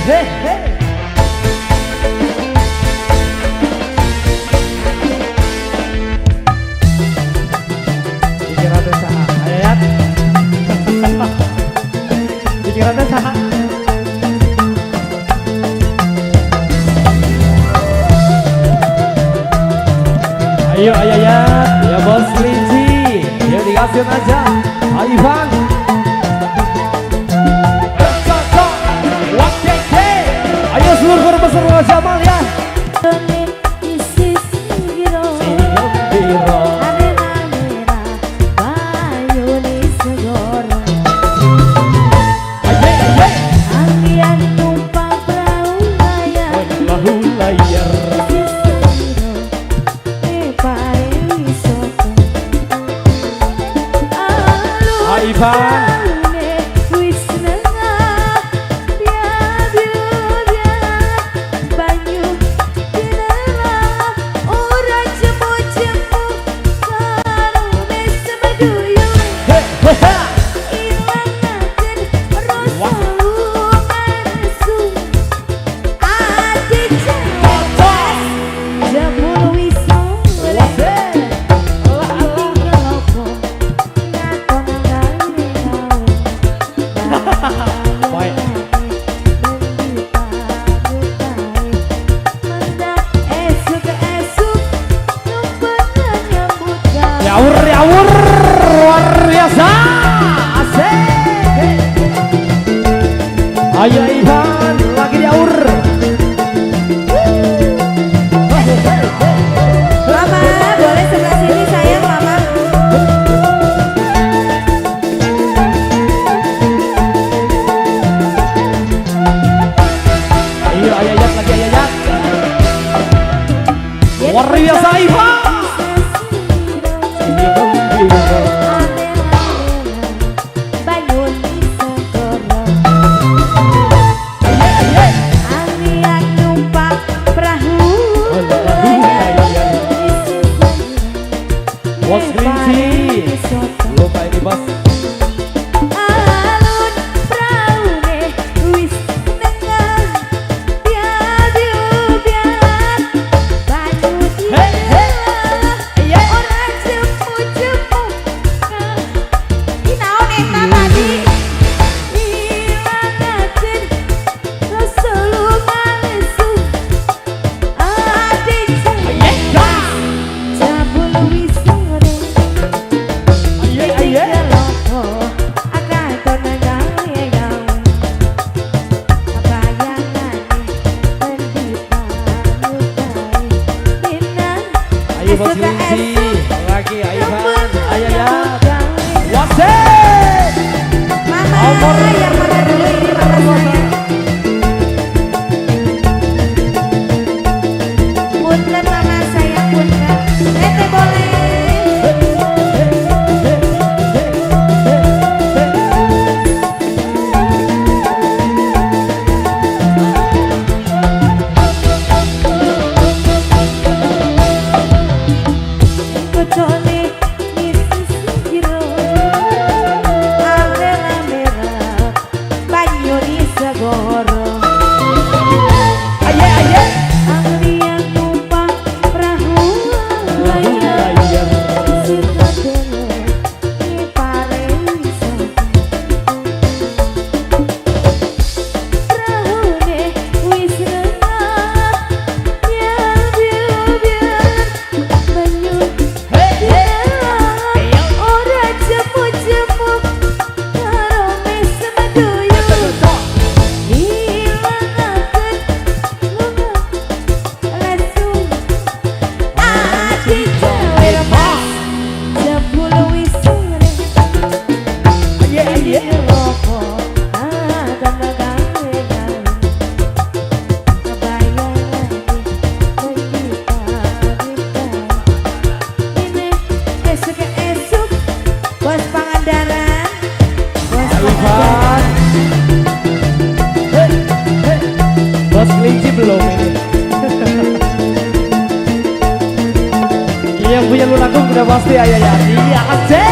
Ayo ya bos kelinci, yuk dikasih aja, Ivan. Ayo seluruh korban seluruh Jamal ya. Yaur luar biasa, asik. Ayo Ivan lagi diaur. Mama boleh sebelah sini sayang mama. Ayo ayat lagi ayat. Luar biasa Ivan. Bos kelinci, lupa ini bos. Alun praune wis tengah biar banyu dia ora jemu-jemu inaon eta tadi ilangakeun rasulullah lesu ade jabul wis Bos kelinci lagi Ivan, ayo ya. Wase. Mama yang mana dulu ini mama saya. Punten mama saya punten. Teh boleh. Bos kelinci belum ini. Yang punya lu lagu udah pasti ayah ya. Iya asik.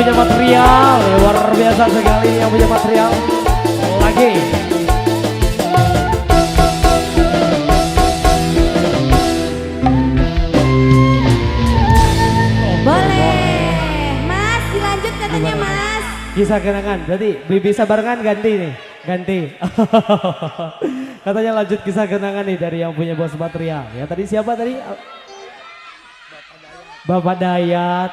punya material. Luar biasa sekali yang punya material. Lagi. Boleh. Mas, dilanjut katanya Mas. Kisah kenangan, berarti bisa barengan ganti nih, ganti. Katanya lanjut kisah kenangan nih dari yang punya bos material. Ya tadi siapa tadi? Bapak Dayat.